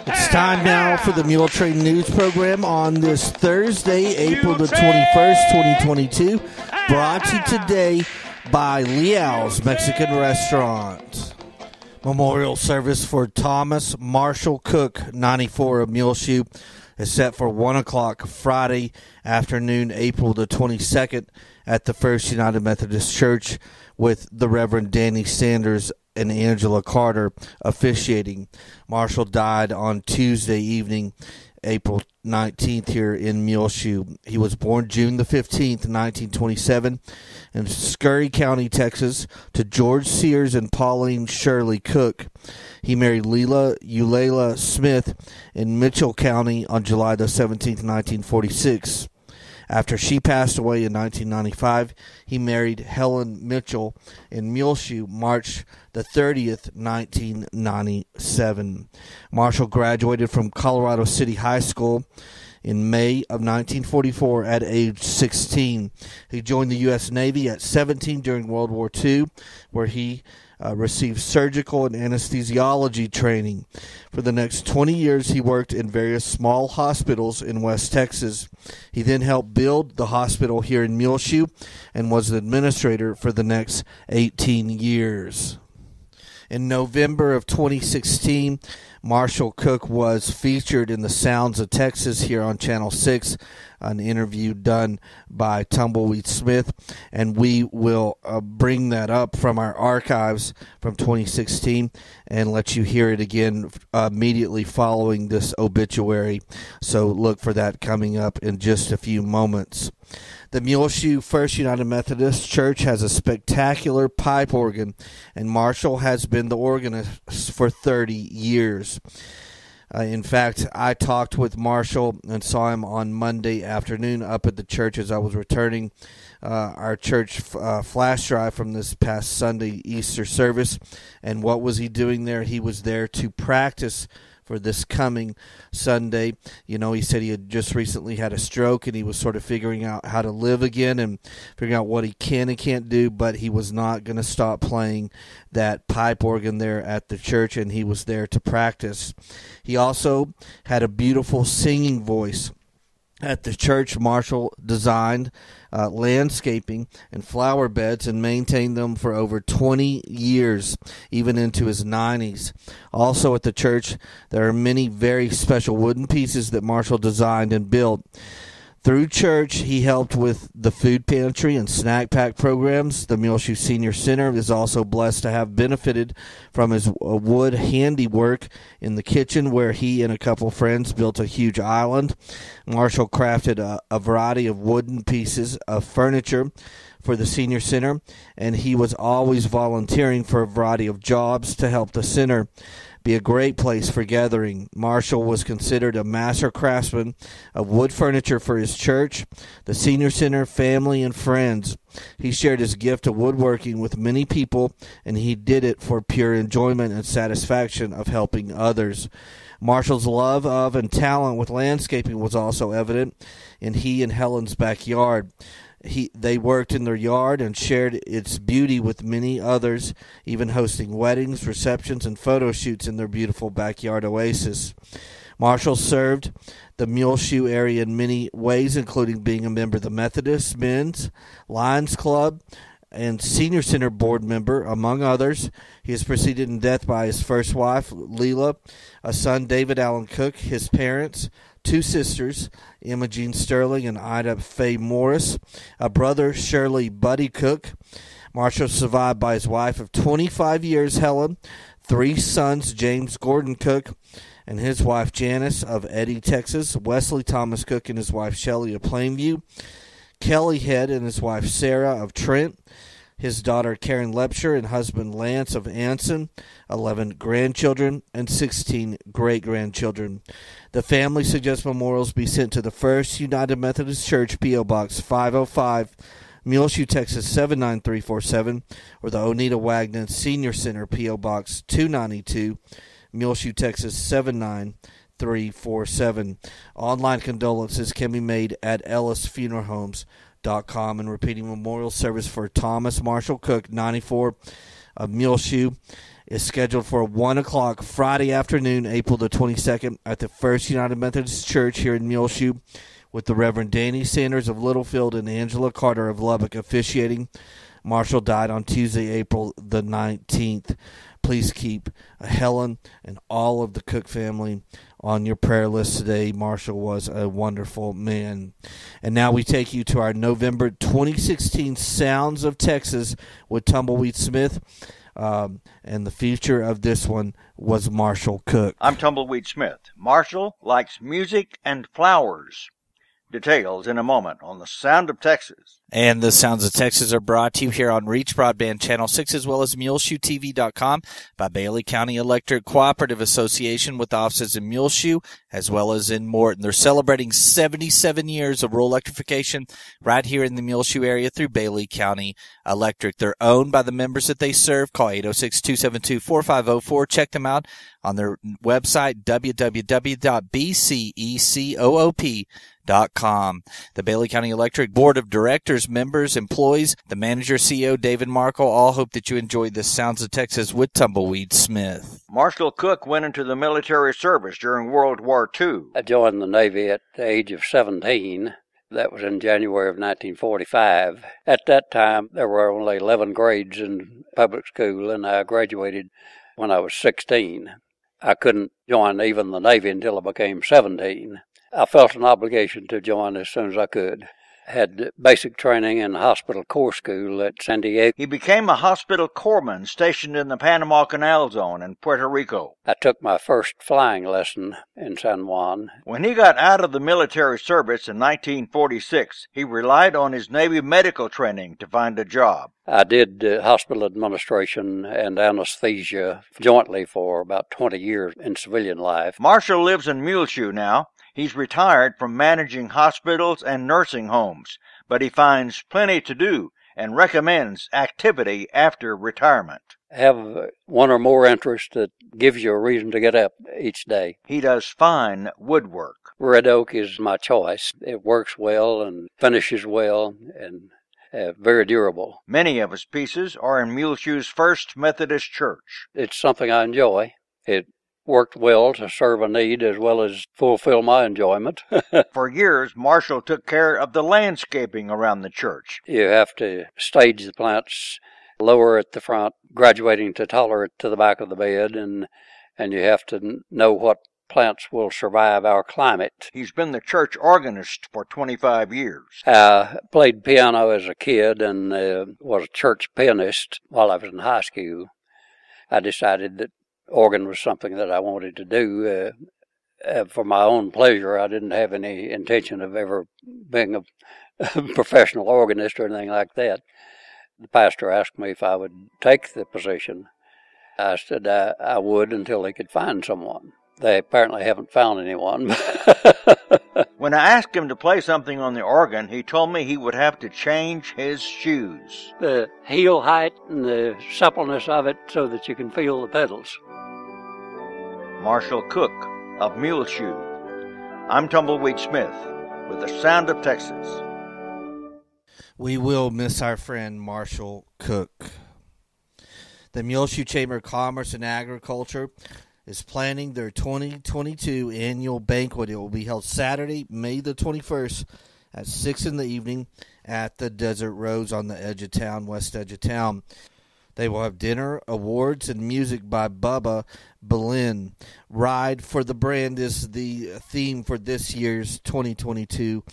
It's time now for the Muletrain News Program on this Thursday, April the 21st, 2022. Brought to you today by Liao's Mexican Restaurant. Memorial service for Thomas Marshall Cook, 94 of Muleshoe, is set for 1 o'clock Friday afternoon, April the 22nd, at the First United Methodist Church, with the Reverend Danny Sanders and Angela Carter officiating. Marshall died on Tuesday evening, April 19th, here in Muleshoe. He was born June the 15th, 1927, in Scurry County, Texas, to George Sears and Pauline Shirley Cook. He married Leila Eulalia Smith in Mitchell County on July the 17th, 1946. After she passed away in 1995, he married Helen Mitchell in Muleshoe, March the 30th, 1997. Marshall graduated from Colorado City High School in May of 1944 at age 16. He joined the U.S. Navy at 17 during World War II, where he received surgical and anesthesiology training. For the next 20 years, he worked in various small hospitals in West Texas. He then helped build the hospital here in Muleshoe and was the administrator for the next 18 years. In November of 2016, Marshall Cook was featured in the Sounds of Texas here on Channel 6, an interview done by Tumbleweed Smith, and we will bring that up from our archives from 2016 and let you hear it again immediately following this obituary. So look for that coming up in just a few moments. The Muleshoe First United Methodist Church has a spectacular pipe organ, and Marshall has been the organist for 30 years. In fact, I talked with Marshall and saw him on Monday afternoon up at the church as I was returning our church flash drive from this past Sunday Easter service. And what was he doing there? He was there to practice for this coming Sunday. You know, he said he had just recently had a stroke and he was sort of figuring out how to live again and figuring out what he can and can't do, but he was not going to stop playing that pipe organ there at the church, and he was there to practice. He also had a beautiful singing voice. At the church, Marshall designed landscaping and flower beds and maintained them for over 20 years, even into his 90s. Also at the church, there are many very special wooden pieces that Marshall designed and built. Through church, he helped with the food pantry and snack pack programs. The Muleshoe Senior Center is also blessed to have benefited from his wood handiwork in the kitchen, where he and a couple friends built a huge island. Marshall crafted a variety of wooden pieces of furniture for the Senior Center, and he was always volunteering for a variety of jobs to help the center be a great place for gathering. Marshall was considered a master craftsman of wood furniture for his church, the Senior Center, family, and friends. He shared his gift of woodworking with many people, and he did it for pure enjoyment and satisfaction of helping others. Marshall's love of and talent with landscaping was also evident in he and Helen's backyard. They worked in their yard and shared its beauty with many others, even hosting weddings, receptions, and photo shoots in their beautiful backyard oasis. Marshall served the Muleshoe area in many ways, including being a member of the Methodist Men's Lions Club and Senior Center board member, among others. He was preceded in death by his first wife, Leila, a son, David Allen Cook, his parents, two sisters, Emma Jean Sterling and Ida Faye Morris, a brother, Shirley Buddy Cook. Marshall survived by his wife of 25 years, Helen, three sons, James Gordon Cook and his wife Janice of Eddy, Texas, Wesley Thomas Cook and his wife Shelley of Plainview, Kelly Head and his wife Sarah of Trent, his daughter Karen Lepsher and husband Lance of Anson, 11 grandchildren, and 16 great-grandchildren. The family suggests memorials be sent to the First United Methodist Church, P.O. Box 505, Muleshoe, Texas 79347, or the Onita Wagner Senior Center, P.O. Box 292, Muleshoe, Texas 79347. Online condolences can be made at ellisfuneralhomes.com. And repeating, memorial service for Thomas Marshall Cook, 94 of Muleshoe, is scheduled for 1 o'clock Friday afternoon, April the 22nd, at the First United Methodist Church here in Muleshoe, with the Reverend Danny Sanders of Littlefield and Angela Carter of Lubbock officiating. Marshall died on Tuesday, April the 19th. Please keep Helen and all of the Cook family on your prayer list today. Marshall was a wonderful man. And now we take you to our November 2016 Sounds of Texas with Tumbleweed Smith. And the feature of this one was Marshall Cook. I'm Tumbleweed Smith. Marshall likes music and flowers. Details in a moment on the Sound of Texas. And the Sounds of Texas are brought to you here on Reach Broadband Channel 6 as well as MuleshoeTV.com by Bailey County Electric Cooperative Association with offices in Muleshoe as well as in Morton. They're celebrating 77 years of rural electrification right here in the Muleshoe area through Bailey County Electric. They're owned by the members that they serve. Call 806-272-4504. Check them out on their website, www.bececoop.com. The Bailey County Electric Board of Directors, members, employees, the manager, CEO, David Markle, all hope that you enjoyed the Sounds of Texas with Tumbleweed Smith. Marshall Cook went into the military service during World War II. I joined the Navy at the age of 17. That was in January of 1945. At that time, there were only 11 grades in public school, and I graduated when I was 16. I couldn't join even the Navy until I became 17. I felt an obligation to join as soon as I could. Had basic training in hospital corps school at San Diego. He became a hospital corpsman stationed in the Panama Canal Zone in Puerto Rico. I took my first flying lesson in San Juan. When he got out of the military service in 1946, he relied on his Navy medical training to find a job. I did hospital administration and anesthesia jointly for about 20 years in civilian life. Marshall lives in Muleshoe now. He's retired from managing hospitals and nursing homes, but he finds plenty to do and recommends activity after retirement. Have one or more interests that gives you a reason to get up each day. He does fine woodwork. Red oak is my choice. It works well and finishes well and very durable. Many of his pieces are in Muleshoe's First Methodist Church. It's something I enjoy. It worked well to serve a need as well as fulfill my enjoyment. For years, Marshall took care of the landscaping around the church. You have to stage the plants lower at the front, graduating to taller to the back of the bed, and you have to know what plants will survive our climate. He's been the church organist for 25 years. I played piano as a kid and was a church pianist while I was in high school. I decided that organ was something that I wanted to do for my own pleasure. I didn't have any intention of ever being a professional organist or anything like that. The pastor asked me if I would take the position. I said I would until they could find someone. They apparently haven't found anyone. When I asked him to play something on the organ, he told me he would have to change his shoes. The heel height and the suppleness of it so that you can feel the pedals. Marshall Cook of Muleshoe. I'm Tumbleweed Smith with the Sound of Texas. We will miss our friend Marshall Cook. The Muleshoe Chamber of Commerce and Agriculture is planning their 2022 annual banquet. It will be held Saturday, May the 21st at 6 in the evening at the Desert Rose on the edge of town, west edge of town. They will have dinner, awards, and music by Bubba Berlin. Ride for the Brand is the theme for this year's 2022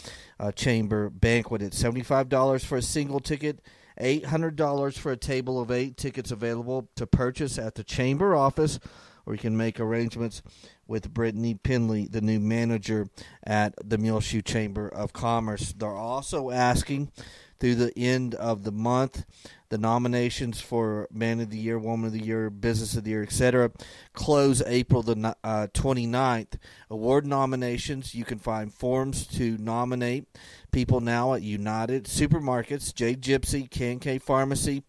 Chamber banquet. It's $75 for a single ticket, $800 for a table of 8. Tickets available to purchase at the Chamber office, or you can make arrangements with Brittany Penley, the new manager at the Muleshoe Chamber of Commerce. They're also asking through the end of the month, the nominations for Man of the Year, Woman of the Year, Business of the Year, etc. close April the 29th. Award nominations, you can find forms to nominate people now at United Supermarkets, J. Gypsy, K&K Pharmacy,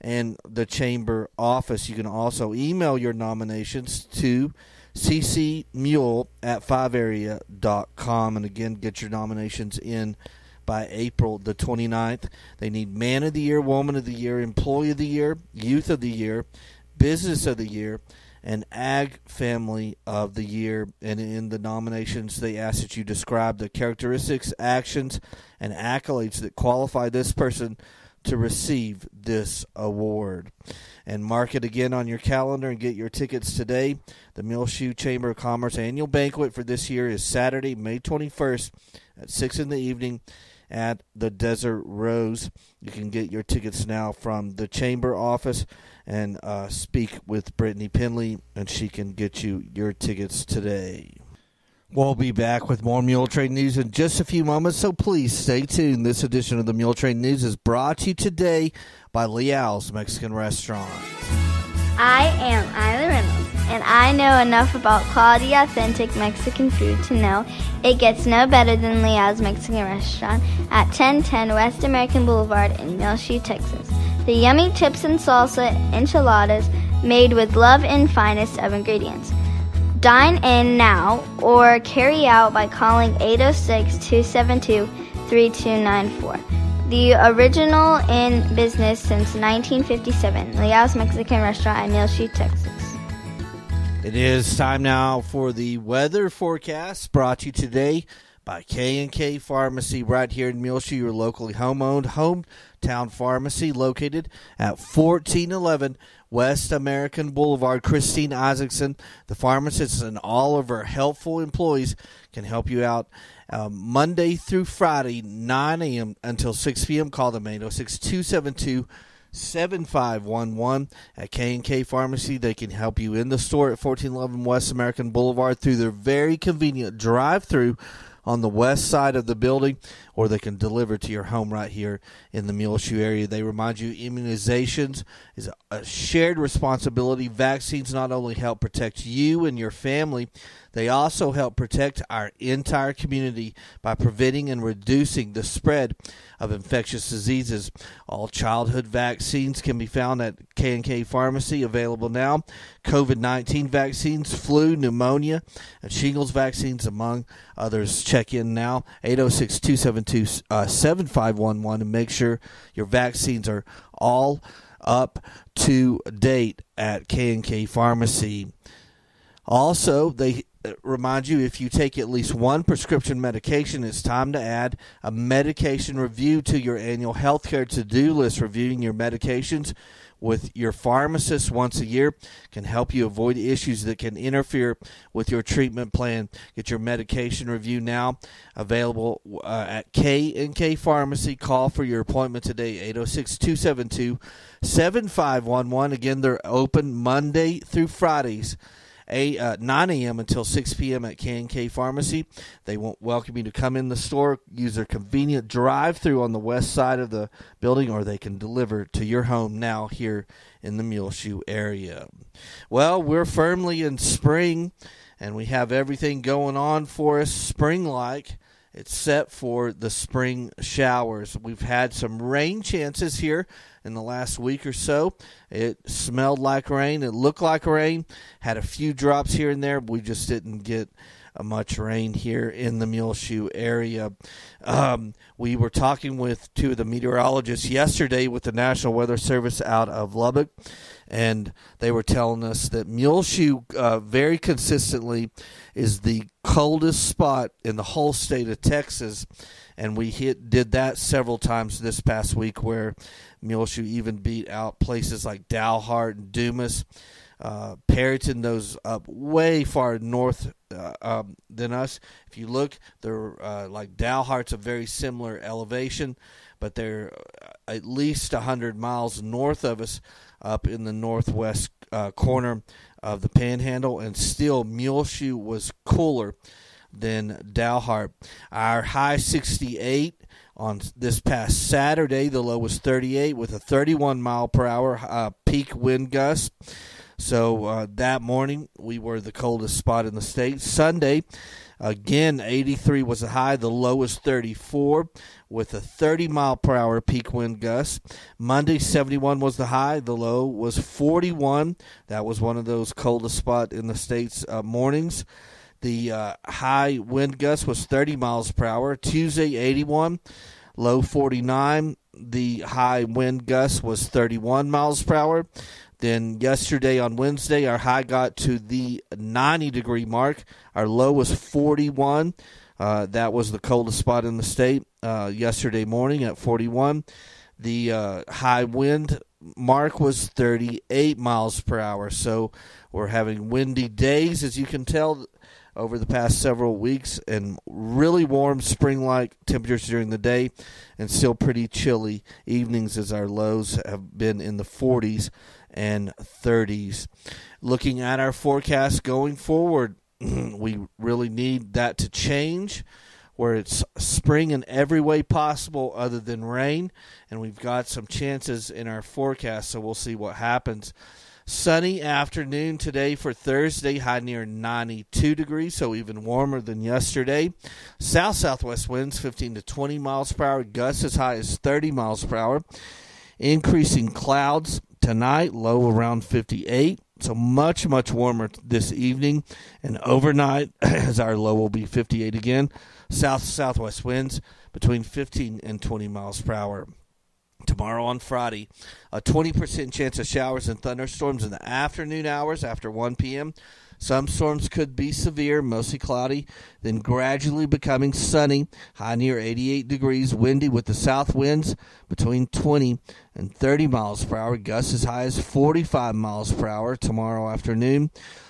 and the Chamber office. You can also email your nominations to ccmule@5area.com. And again, get your nominations in by April the 29th. They need Man of the Year, Woman of the Year, Employee of the Year, Youth of the Year, Business of the Year, and Ag Family of the Year. And in the nominations, they ask that you describe the characteristics, actions, and accolades that qualify this person to receive this award. And mark it again on your calendar and get your tickets today. The Muleshoe Chamber of Commerce annual banquet for this year is Saturday, May 21st at 6 in the evening at the Desert Rose. You can get your tickets now from the chamber office and speak with Brittany Penley, and she can get you your tickets today. We'll be back with more Muletrain news in just a few moments, so please stay tuned. This edition of the Muletrain News is brought to you today by Leal's Mexican Restaurant. I am Isla Reynolds, and I know enough about quality, authentic Mexican food to know it gets no better than Leal's Mexican Restaurant at 1010 West American Boulevard in Muleshoe, Texas. The yummy chips and salsa enchiladas made with love and finest of ingredients. Dine in now or carry out by calling 806-272-3294. The original in business since 1957, Leal's Mexican Restaurant in Muleshoe, Texas. It is time now for the weather forecast, brought to you today by K&K Pharmacy right here in Muleshoe, your locally home-owned hometown pharmacy located at 1411 West American Boulevard. Christine Isaacson, the pharmacist, and all of her helpful employees can help you out Monday through Friday, 9 a.m. until 6 p.m. Call them 806-272-7511 at K&K Pharmacy. They can help you in the store at 1411 West American Boulevard through their very convenient drive-through on the west side of the building, or they can deliver to your home right here in the Muleshoe area. They remind you immunizations is a shared responsibility. Vaccines not only help protect you and your family, they also help protect our entire community by preventing and reducing the spread of infectious diseases. All childhood vaccines can be found at K&K Pharmacy, available now. COVID-19 vaccines, flu, pneumonia, and shingles vaccines, among others. Check in now, 806-272-7511, and make sure your vaccines are all up to date at K&K Pharmacy. Also, they remind you, if you take at least one prescription medication, it's time to add a medication review to your annual healthcare to-do list. Reviewing your medications with your pharmacist once a year can help you avoid issues that can interfere with your treatment plan. Get your medication review now, available at K&K Pharmacy. Call for your appointment today, 806-272-7511. Again, they're open Monday through Fridays, 9 a.m. until 6 p.m. at K&K Pharmacy. They won't welcome you to come in the store, use their convenient drive-through on the west side of the building, or they can deliver to your home now here in the Muleshoe area. Well, we're firmly in spring, and we have everything going on for us spring-like. It's set for the spring showers. We've had some rain chances here in the last week or so. It smelled like rain. It looked like rain. Had a few drops here and there, but we just didn't get much rain here in the Muleshoe area. We were talking with two of the meteorologists yesterday with the National Weather Service out of Lubbock, and they were telling us that Muleshoe very consistently is the coldest spot in the whole state of Texas, and we did that several times this past week, where Muleshoe even beat out places like Dalhart and Dumas. Perryton, those up way far north than us. If you look, they're like Dalhart's a very similar elevation, but they're at least 100 miles north of us, up in the northwest corner of the Panhandle, and still Muleshoe was cooler than Dalhart. Our high 68 on this past Saturday. The low was 38 with a 31 mile per hour peak wind gust. So that morning we were the coldest spot in the state. Sunday, again, 83 was the high. The low was 34 with a 30 mile per hour peak wind gust. Monday, 71 was the high. The low was 41. That was one of those coldest spot in the state's mornings. The high wind gust was 30 miles per hour. Tuesday, 81, low 49. The high wind gust was 31 miles per hour. Then yesterday on Wednesday, our high got to the 90-degree mark. Our low was 41. That was the coldest spot in the state yesterday morning at 41. The high wind mark was 38 miles per hour. So we're having windy days, as you can tell, over the past several weeks, and really warm spring-like temperatures during the day, and still pretty chilly evenings as our lows have been in the 40s and 30s. Looking at our forecast going forward, we really need that to change, where it's spring in every way possible other than rain, and we've got some chances in our forecast, so we'll see what happens. Sunny afternoon today for Thursday, high near 92 degrees, so even warmer than yesterday. South-southwest winds 15 to 20 miles per hour, gusts as high as 30 miles per hour. Increasing clouds tonight, low around 58, so much, much warmer this evening. And overnight, as our low will be 58 again, south-southwest winds between 15 and 20 miles per hour. Tomorrow on Friday, a 20% chance of showers and thunderstorms in the afternoon hours after 1 p.m. Some storms could be severe, mostly cloudy, then gradually becoming sunny, high near 88 degrees, windy with the south winds between 20 and 30 miles per hour, gusts as high as 45 miles per hour tomorrow afternoon.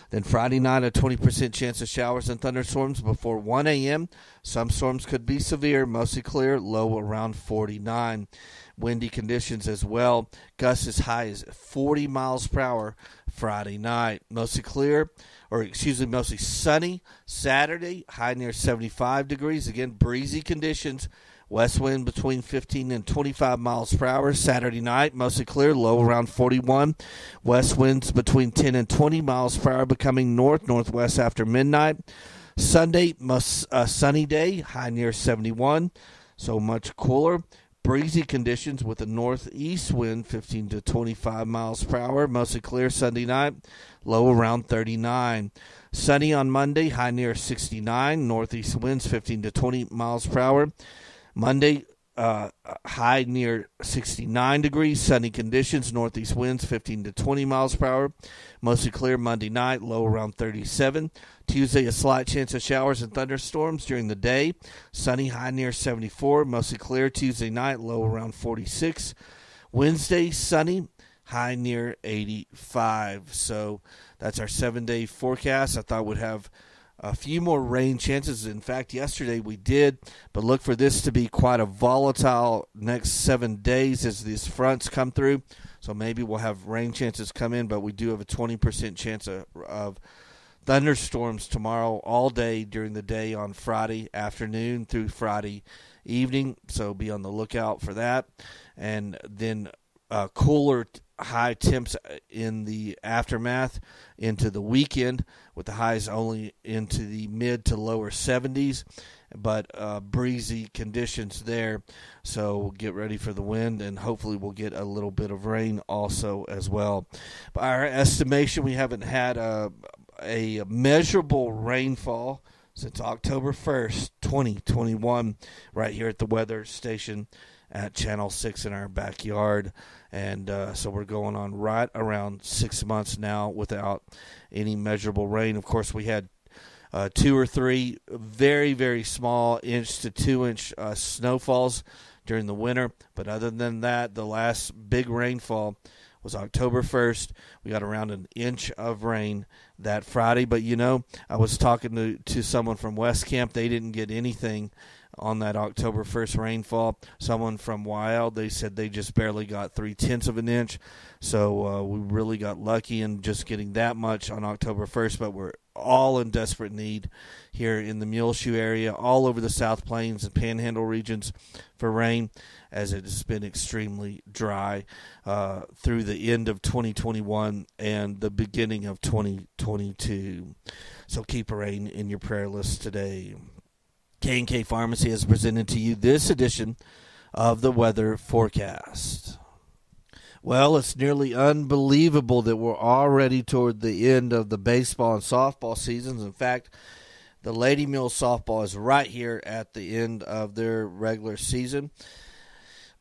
Then Friday night, a 20% chance of showers and thunderstorms before 1 a.m. Some storms could be severe, mostly clear, low around 49. Windy conditions as well. Gusts as high as 40 miles per hour Friday night. Mostly sunny Saturday, high near 75 degrees. Again, breezy conditions. West wind between 15 and 25 miles per hour. Saturday night, mostly clear, low around 41. West winds between 10 and 20 miles per hour, becoming northwest after midnight. Sunday, sunny day, high near 71, so much cooler. Breezy conditions with a northeast wind 15 to 25 miles per hour. Mostly clear Sunday night, low around 39. Sunny on Monday, high near 69. Northeast winds 15 to 20 miles per hour. Monday, high near 69 degrees. Sunny conditions, northeast winds 15 to 20 miles per hour. Mostly clear Monday night, low around 37. Tuesday, a slight chance of showers and thunderstorms during the day. Sunny, high near 74. Mostly clear Tuesday night, low around 46. Wednesday, sunny, high near 85. So that's our 7-day forecast. I thought we'd have a few more rain chances. In fact, yesterday we did, but look for this to be quite a volatile next 7 days as these fronts come through. So maybe we'll have rain chances come in, but we do have a 20% chance of thunderstorms tomorrow all day during the day on Friday afternoon through Friday evening. So be on the lookout for that. And then cooler high temps in the aftermath into the weekend, with the highs only into the mid to lower 70s, but breezy conditions there. So get ready for the wind, and hopefully we'll get a little bit of rain also as well. By our estimation, we haven't had a measurable rainfall since October 1st, 2021, right here at the weather station at Channel 6 in our backyard. And so we're going on right around 6 months now without any measurable rain. Of course, we had 2 or 3 very, very small 1 to 2 inch snowfalls during the winter. But other than that, the last big rainfall was October 1st. We got around 1 inch of rain that Friday. But, you know, I was talking to someone from West Camp. They didn't get anything on that October 1st rainfall. Someone from Wild, they said they just barely got 0.3 of an inch. So we really got lucky in just getting that much on October 1st, but we're all in desperate need here in the Muleshoe area, all over the South Plains and Panhandle regions for rain, as it has been extremely dry through the end of 2021 and the beginning of 2022. So keep rain in your prayer list today. K&K Pharmacy has presented to you this edition of the weather forecast. Well, it's nearly unbelievable that we're already toward the end of the baseball and softball seasons. In fact, the Lady Mule softball is right here at the end of their regular season.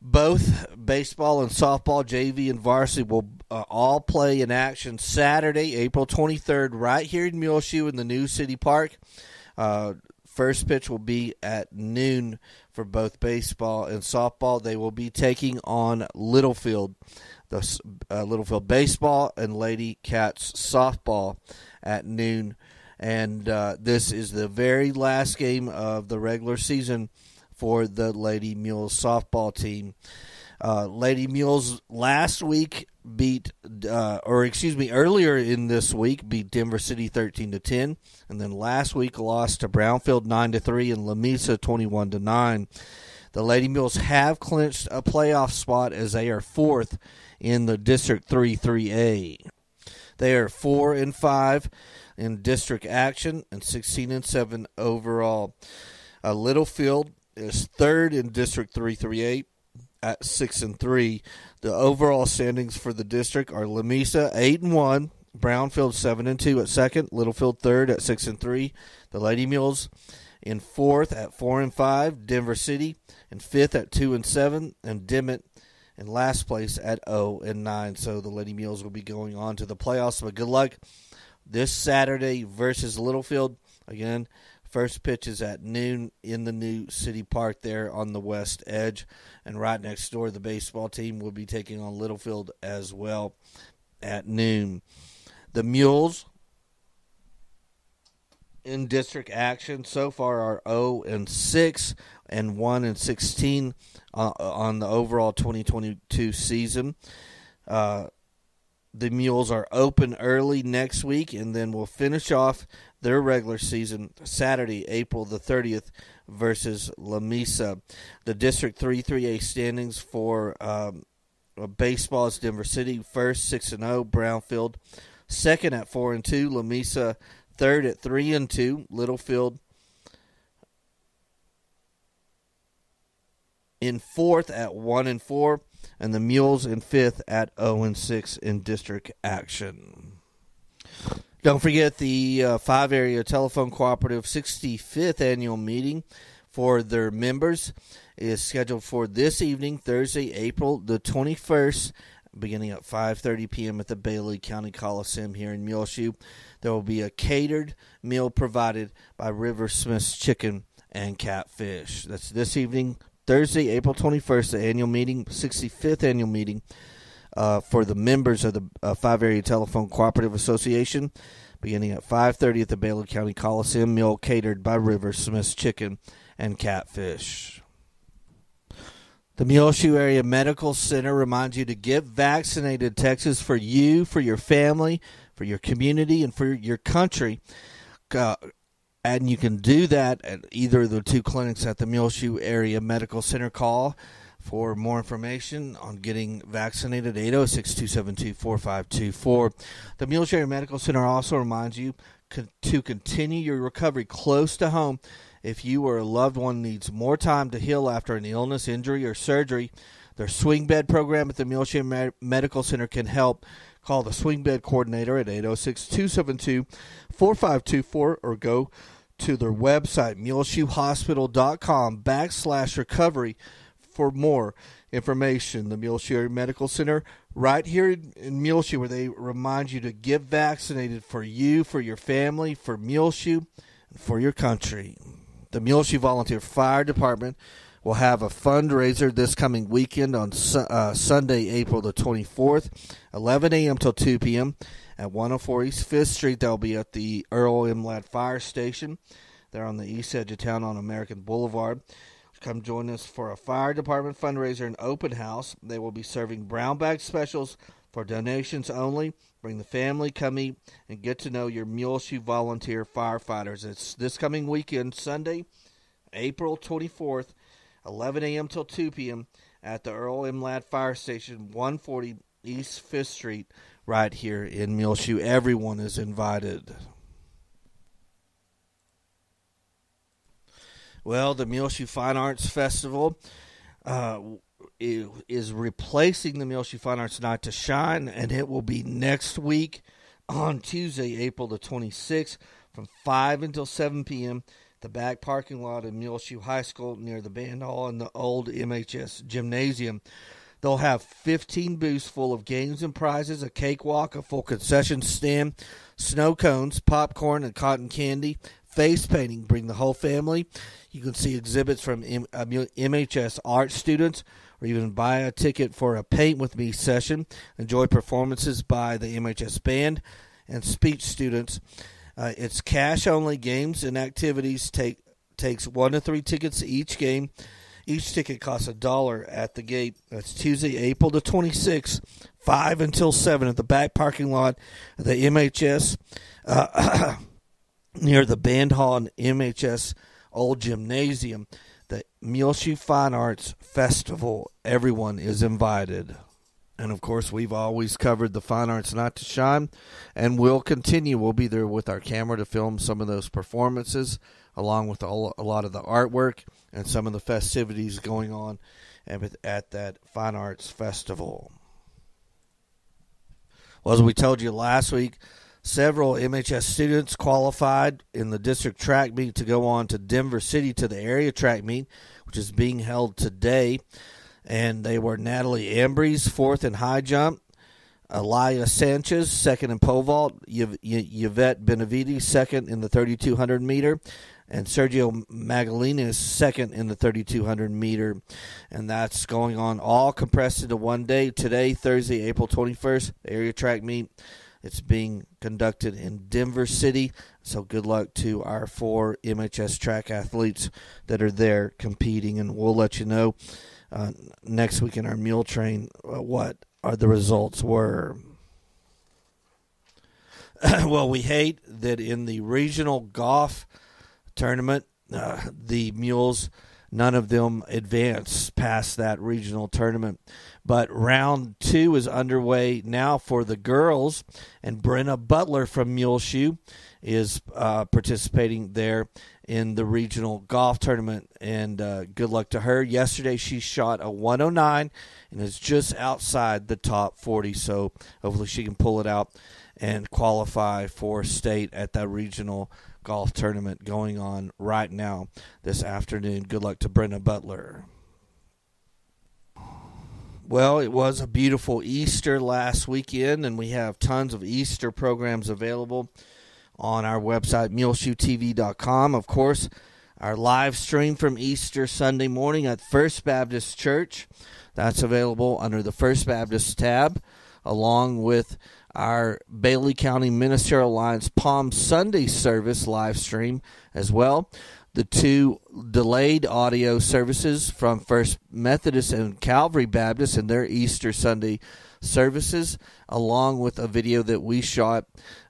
Both baseball and softball, JV and varsity, will all play in action Saturday, April 23rd, right here in Muleshoe in the new city park. First pitch will be at noon for both baseball and softball. They will be taking on Littlefield, the Littlefield baseball and Lady Cats softball at noon. And this is the very last game of the regular season for the Lady Mules softball team. Lady Mules last week earlier in this week beat Denver City 13-10, and then last week lost to Brownfield 9-3 and Lamesa 21-9. The Lady Mules have clinched a playoff spot as they are fourth in the District 3-3A. They are 4-5 in district action and 16-7 overall. Littlefield is third in District 3-3A at 6-3. The overall standings for the district are Lamesa 8-1, Brownfield 7-2 at second, Littlefield third at 6-3. The Lady Mules in fourth at 4-5, Denver City in fifth at 2-7, and Dimmitt in last place at 0-9. So the Lady Mules will be going on to the playoffs. But good luck this Saturday versus Littlefield. Again, first pitch is at noon in the new city park there on the west edge. And right next door, the baseball team will be taking on Littlefield as well at noon. The Mules in district action so far are 0-6 and 1-16 on the overall 2022 season. The Mules are open early next week, and then we'll finish off their regular season Saturday, April the 30th versus Lamesa. The District 3-3A standings for baseball is Denver City first, 6-0, Brownfield second at 4-2, Lamesa third at 3-2, Littlefield in fourth at 1-4, and the Mules in fifth at 0-6 in district action. Don't forget the 5-area telephone cooperative 65th annual meeting for their members is scheduled for this evening, Thursday, April the 21st, beginning at 5:30 p.m. at the Bailey County Coliseum here in Muleshoe. There will be a catered meal provided by River Smith's Chicken and Catfish. That's this evening, Thursday, April 21st, the annual meeting, 65th annual meeting for the members of the 5-Area Telephone Cooperative Association, beginning at 5:30 at the Bailey County Coliseum, meal catered by River Smith's Chicken and Catfish. The Muleshoe Area Medical Center reminds you to get vaccinated. Texas for you, for your family, for your community, and for your country. And you can do that at either of the two clinics at the Muleshoe Area Medical Center. Call for more information on getting vaccinated, 806-272-4524. The Muleshoe Area Medical Center also reminds you to continue your recovery close to home. If you or a loved one needs more time to heal after an illness, injury, or surgery, their swing bed program at the Muleshoe Medical Center can help. Call the swing bed coordinator at 806-272-4524 or go to their website, muleshoehospital.com/recovery for more information. The Muleshoe Area Medical Center right here in Muleshoe, where they remind you to get vaccinated for you, for your family, for Muleshoe, and for your country. The Muleshoe Volunteer Fire Department will have a fundraiser this coming weekend on Sunday, April the 24th, 11 a.m. till 2 p.m. at 104 East 5th Street. They'll be at the Earl M. Ladd Fire Station. They're on the east edge of town on American Boulevard. Come join us for a fire department fundraiser and open house. They will be serving brown bag specials for donations only. Bring the family, come eat, and get to know your Muleshoe volunteer firefighters. It's this coming weekend, Sunday, April 24th, 11 a.m. till 2 p.m. at the Earl M. Ladd Fire Station, 140 East 5th Street, right here in Muleshoe. Everyone is invited. Well, the Muleshoe Fine Arts Festival is replacing the Muleshoe Fine Arts Night to Shine, and it will be next week on Tuesday, April the 26th, from 5 until 7 p.m. the back parking lot of Muleshoe High School near the band hall and the old MHS gymnasium. They'll have 15 booths full of games and prizes, a cakewalk, a full concession stand, snow cones, popcorn, and cotton candy, face painting. Bring the whole family. You can see exhibits from MHS art students, or even buy a ticket for a Paint With Me session. Enjoy performances by the MHS band and speech students. It's cash-only. Games and activities takes 1 to 3 tickets each game. Each ticket costs $1 at the gate. That's Tuesday, April the 26th, 5 until 7 at the back parking lot of the MHS near the band hall and MHS old gymnasium. The Muleshoe Fine Arts Festival. Everyone is invited. And, of course, we've always covered the Fine Arts Not to Shine, and we'll continue. We'll be there with our camera to film some of those performances, along with a lot of the artwork and some of the festivities going on at that Fine Arts Festival. Well, as we told you last week, several MHS students qualified in the district track meet to go on to Denver City to the area track meet, which is being held today. And they were Natalie Ambrose, 4th in high jump, Elia Sanchez, 2nd in pole vault, Yvette Benavides, 2nd in the 3,200 meter, and Sergio Magalinas, 2nd in the 3,200 meter. And that's going on all compressed into one day. Today, Thursday, April 21st, area track meet. It's being conducted in Denver City. So good luck to our 4 MHS track athletes that are there competing. And we'll let you know next week in our Muletrain what the results were. Well, we hate that in the regional golf tournament, the mules, none of them advanced past that regional tournament. But round 2 is underway now for the girls, and Brenna Butler from Muleshoe is participating there in the regional golf tournament, and good luck to her. Yesterday she shot a 109 and is just outside the top 40, so hopefully she can pull it out and qualify for state at that regional golf tournament going on right now this afternoon. Good luck to Brenna Butler. Well, it was a beautiful Easter last weekend, and we have tons of Easter programs available on our website, muleshoetv.com. Of course, our live stream from Easter Sunday morning at First Baptist Church. That's available under the First Baptist tab, along with our Bailey County Ministerial Alliance Palm Sunday service live stream as well. The 2 delayed audio services from First Methodist and Calvary Baptist and their Easter Sunday services, along with a video that we shot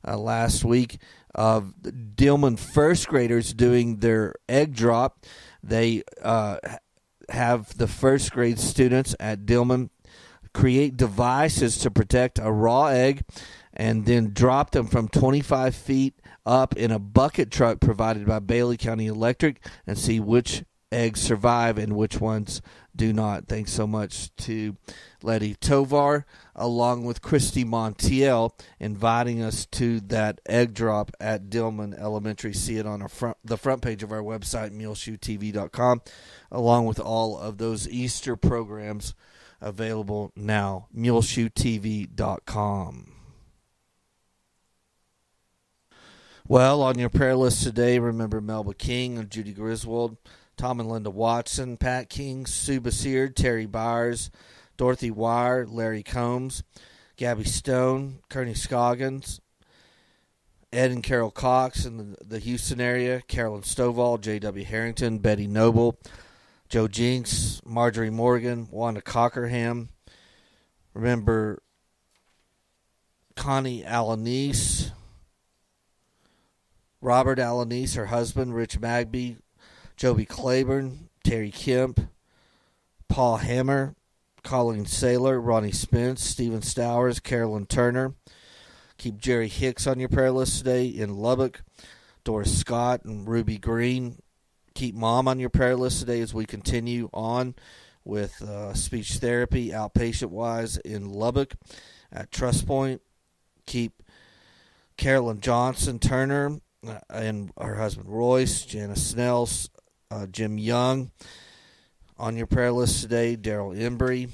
last week of Dillman first graders doing their egg drop. They have the first grade students at Dillman create devices to protect a raw egg and then drop them from 25 feet up in a bucket truck provided by Bailey County Electric and see which eggs survive and which ones do not. Thanks so much to Letty Tovar along with Christy Montiel inviting us to that egg drop at Dillman Elementary. See it on the front page of our website, muleshoetv.com, along with all of those Easter programs available now, muleshoetv.com. Well, on your prayer list today, remember Melba King and Judy Griswold, Tom and Linda Watson, Pat King, Sue Baseard, Terry Byers, Dorothy Wire, Larry Combs, Gabby Stone, Kearney Scoggins, Ed and Carol Cox in the Houston area, Carolyn Stovall, J.W. Harrington, Betty Noble, Joe Jinks, Marjorie Morgan, Wanda Cockerham. Remember Connie Alanese, Robert Alanese, her husband, Rich Magby, Joby Claiborne, Terry Kemp, Paul Hammer, Colleen Saylor, Ronnie Spence, Stephen Stowers, Carolyn Turner. Keep Jerry Hicks on your prayer list today in Lubbock, Doris Scott and Ruby Green. Keep Mom on your prayer list today as we continue on with speech therapy outpatient-wise in Lubbock at Trust Point. Keep Carolyn Johnson Turner and her husband Royce, Janice Snell, Jim Young. On your prayer list today, Daryl Embry.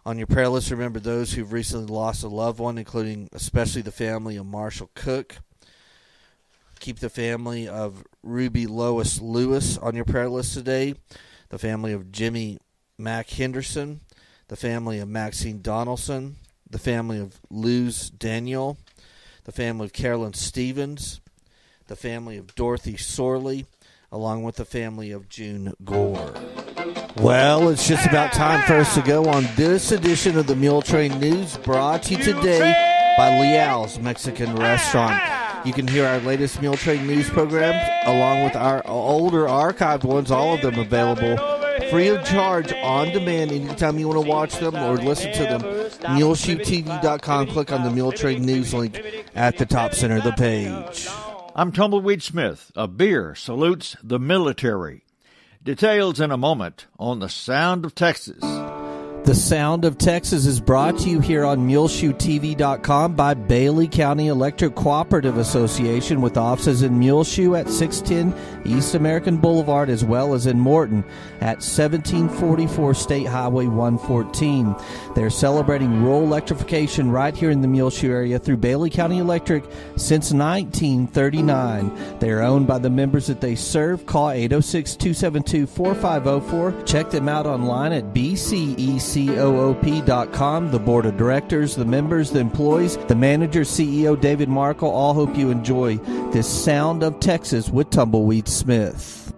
On your prayer list, remember those who've recently lost a loved one, including especially the family of Marshall Cook. Keep the family of Ruby Lois Lewis on your prayer list today, the family of Jimmy Mack Henderson, the family of Maxine Donaldson, the family of Luz Daniel, the family of Carolyn Stevens, the family of Dorothy Sorley, along with the family of June Gore. Well, it's just about time for us to go on this edition of the Muletrain News, brought to you today by Leal's Mexican Restaurant. You can hear our latest Muletrain News programs, along with our older archived ones, all of them available free of charge, on demand, anytime you want to watch them or listen to them. MuleshoeTV.com. Click on the Muletrain News link at the top center of the page. I'm Tumbleweed Smith. A beer salutes the military. Details in a moment on The Sound of Texas. The Sound of Texas is brought to you here on MuleshoeTV.com by Bailey County Electric Cooperative Association, with offices in Muleshoe at 610 East American Boulevard, as well as in Morton at 1744 State Highway 114. They're celebrating rural electrification right here in the Muleshoe area through Bailey County Electric since 1939. They are owned by the members that they serve. Call 806-272-4504. Check them out online at bcecoop.com. The board of directors, the members, the employees, the manager, CEO David Markle, all hope you enjoy this Sound of Texas with Tumbleweed Smith.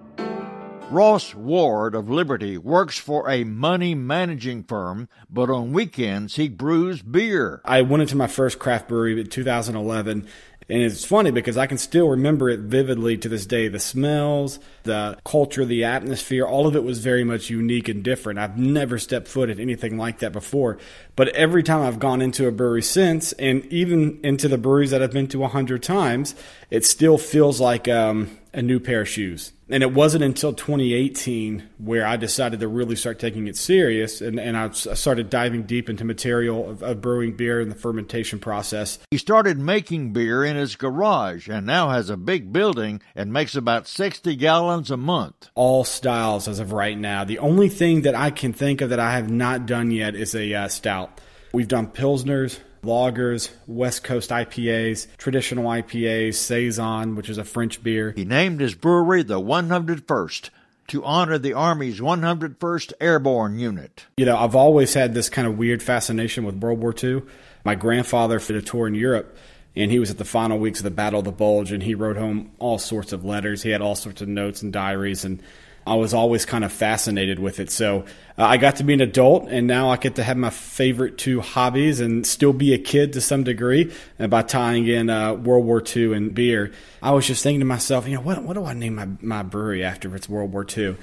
Ross Ward of Liberty works for a money managing firm, but on weekends he brews beer. I went into my first craft brewery in 2011, and it's funny because I can still remember it vividly to this day. The smells, the culture, the atmosphere, all of it was very much unique and different. I've never stepped foot in anything like that before. But every time I've gone into a brewery since, and even into the breweries that I've been to 100 times, it still feels like a new pair of shoes. And it wasn't until 2018 where I decided to really start taking it serious, and I started diving deep into material of brewing beer and the fermentation process. He started making beer in his garage and now has a big building and makes about 60 gallons a month. All styles as of right now. The only thing that I can think of that I have not done yet is a stout. We've done Pilsners, lagers, West Coast IPAs, traditional IPAs, Saison, which is a French beer. He named his brewery the 101st to honor the Army's 101st Airborne Unit. You know, I've always had this kind of weird fascination with World War II. My grandfather did a tour in Europe, and he was at the final weeks of the Battle of the Bulge, and he wrote home all sorts of letters. He had all sorts of notes and diaries, and I was always kind of fascinated with it. So I got to be an adult, and now I get to have my favorite two hobbies and still be a kid to some degree by tying in World War II and beer. I was just thinking to myself, you know, what do I name my brewery after if it's World War II?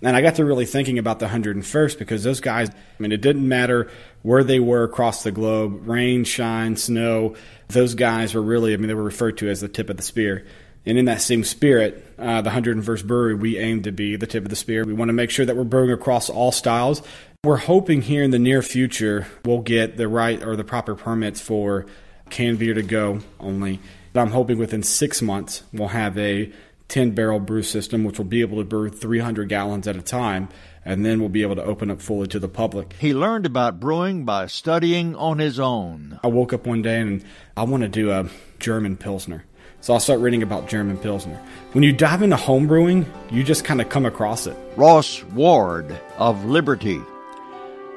And I got to really thinking about the 101st, because those guys, I mean, it didn't matter where they were across the globe, rain, shine, snow. Those guys were really, I mean, they were referred to as the tip of the spear. And in that same spirit, the 101st Brewery, we aim to be the tip of the spear. We want to make sure that we're brewing across all styles. We're hoping here in the near future we'll get the right or the proper permits for canned beer to go only. But I'm hoping within 6 months we'll have a 10-barrel brew system, which will be able to brew 300 gallons at a time, and then we'll be able to open up fully to the public. He learned about brewing by studying on his own. I woke up one day and I want to do a German Pilsner. So I'll start reading about German Pilsner. When you dive into home brewing, you just kind of come across it. Ross Ward of Liberty.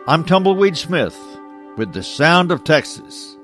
I'm Tumbleweed Smith with The Sound of Texas.